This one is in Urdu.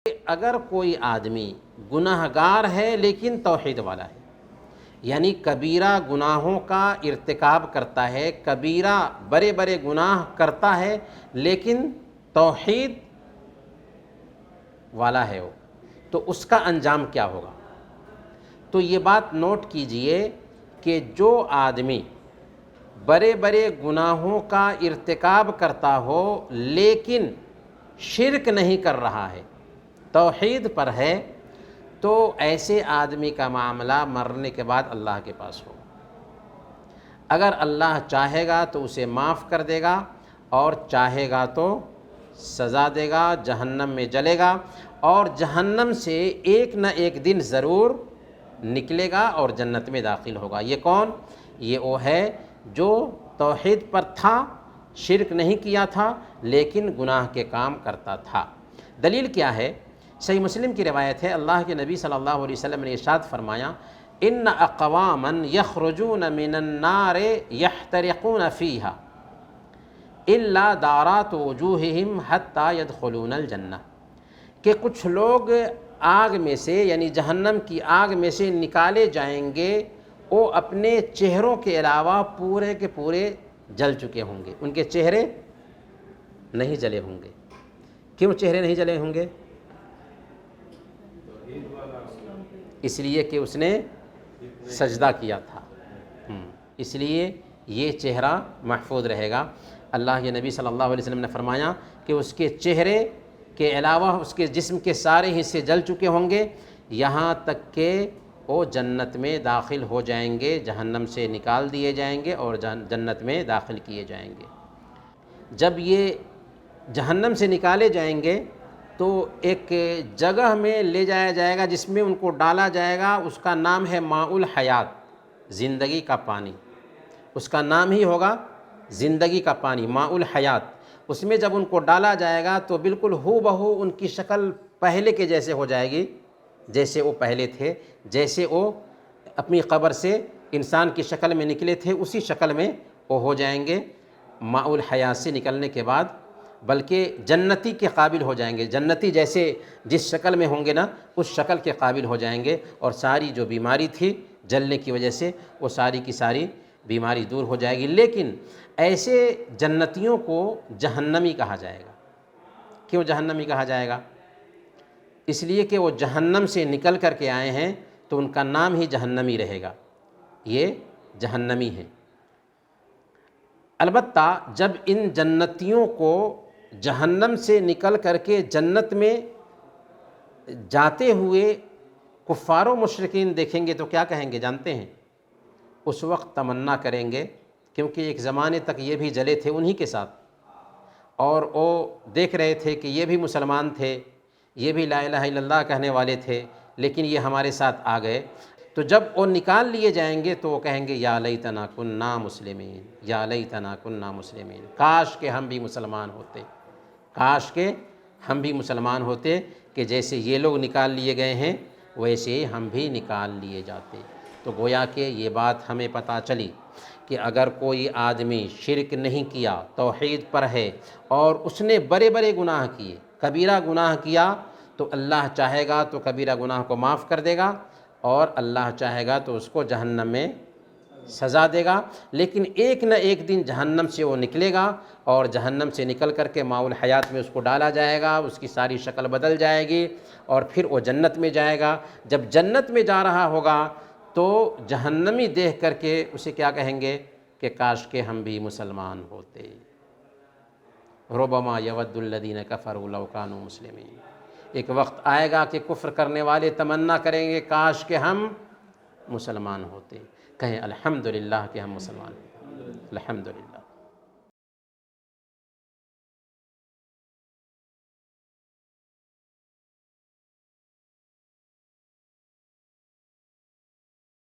اگر کوئی آدمی گناہ گار ہے لیکن توحید والا ہے، یعنی کبیرہ گناہوں کا ارتکاب کرتا ہے، کبیرہ بڑے بڑے گناہ کرتا ہے لیکن توحید والا ہے وہ، تو اس کا انجام کیا ہوگا؟ تو یہ بات نوٹ کیجئے کہ جو آدمی بڑے بڑے گناہوں کا ارتکاب کرتا ہو لیکن شرک نہیں کر رہا ہے، توحید پر ہے، تو ایسے آدمی کا معاملہ مرنے کے بعد اللہ کے پاس ہو۔ اگر اللہ چاہے گا تو اسے معاف کر دے گا، اور چاہے گا تو سزا دے گا، جہنم میں جلے گا، اور جہنم سے ایک نہ ایک دن ضرور نکلے گا اور جنت میں داخل ہوگا۔ یہ کون؟ یہ وہ ہے جو توحید پر تھا، شرک نہیں کیا تھا لیکن گناہ کے کام کرتا تھا۔ دلیل کیا ہے؟ صحیح مسلم کی روایت ہے، اللہ کے نبی صلی اللہ علیہ وسلم نے ارشاد فرمایا، ان اقواما یخرجون من النار یحترقون فیہا الا دارات وجوہہم حتی یدخلون الجنہ، کہ کچھ لوگ آگ میں سے یعنی جہنم کی آگ میں سے نکالے جائیں گے، وہ اپنے چہروں کے علاوہ پورے کے پورے جل چکے ہوں گے، ان کے چہرے نہیں جلے ہوں گے۔ کیوں چہرے نہیں جلے ہوں گے؟ اس لیے کہ اس نے سجدہ کیا تھا، اس لیے یہ چہرہ محفوظ رہے گا۔ اللہ کے نبی صلی اللہ علیہ وسلم نے فرمایا کہ اس کے چہرے کے علاوہ اس کے جسم کے سارے حصے جل چکے ہوں گے، یہاں تک کہ وہ جنت میں داخل ہو جائیں گے، جہنم سے نکال دیے جائیں گے اور جنت میں داخل کیے جائیں گے۔ جب یہ جہنم سے نکالے جائیں گے تو ایک جگہ میں لے جایا جائے گا جس میں ان کو ڈالا جائے گا، اس کا نام ہے ماء الحیات، زندگی کا پانی، اس کا نام ہی ہوگا زندگی کا پانی، ماء الحیات۔ اس میں جب ان کو ڈالا جائے گا تو بالکل ہو بہو ان کی شکل پہلے کے جیسے ہو جائے گی، جیسے وہ پہلے تھے، جیسے وہ اپنی قبر سے انسان کی شکل میں نکلے تھے اسی شکل میں وہ ہو جائیں گے ماء الحیات سے نکلنے کے بعد، بلکہ جنتی کے قابل ہو جائیں گے، جنتی جیسے جس شکل میں ہوں گے نا اس شکل کے قابل ہو جائیں گے، اور ساری جو بیماری تھی جلنے کی وجہ سے وہ ساری کی ساری بیماری دور ہو جائے گی۔ لیکن ایسے جنتیوں کو جہنمی کہا جائے گا۔ کیوں جہنمی کہا جائے گا؟ اس لیے کہ وہ جہنم سے نکل کر کے آئے ہیں تو ان کا نام ہی جہنمی رہے گا، یہ جہنمی ہے۔ البتہ جب ان جنتیوں کو جہنم سے نکل کر کے جنت میں جاتے ہوئے کفار و مشرکین دیکھیں گے تو کیا کہیں گے جانتے ہیں؟ اس وقت تمنا کریں گے، کیونکہ ایک زمانے تک یہ بھی جلے تھے انہی کے ساتھ، اور وہ دیکھ رہے تھے کہ یہ بھی مسلمان تھے، یہ بھی لا الہ الا اللہ کہنے والے تھے، لیکن یہ ہمارے ساتھ آ گئے۔ تو جب وہ نکال لیے جائیں گے تو وہ کہیں گے یا لیتنا کننا مسلمین، یا لیتنا کننا مسلمین، کاش کہ ہم بھی مسلمان ہوتے، کاش کہ ہم بھی مسلمان ہوتے، کہ جیسے یہ لوگ نکال لیے گئے ہیں ویسے ہی ہم بھی نکال لیے جاتے۔ تو گویا کہ یہ بات ہمیں پتہ چلی کہ اگر کوئی آدمی شرک نہیں کیا، توحید پر ہے، اور اس نے بڑے بڑے گناہ کیے، کبیرہ گناہ کیا، تو اللہ چاہے گا تو کبیرہ گناہ کو معاف کر دے گا، اور اللہ چاہے گا تو اس کو جہنم میں سزا دے گا، لیکن ایک نہ ایک دن جہنم سے وہ نکلے گا، اور جہنم سے نکل کر کے ماء الحیات میں اس کو ڈالا جائے گا، اس کی ساری شکل بدل جائے گی، اور پھر وہ جنت میں جائے گا۔ جب جنت میں جا رہا ہوگا تو جہنمی دیکھ کر کے اسے کیا کہیں گے کہ کاش کہ ہم بھی مسلمان ہوتے۔ ربما یود الذین کفروا لو کانوا مسلمین، ایک وقت آئے گا کہ کفر کرنے والے تمنا کریں گے کاش کہ ہم مسلمان ہوتے۔ کہیں الحمدللہ کہ ہم مسلمان ہیں، الحمدللہ۔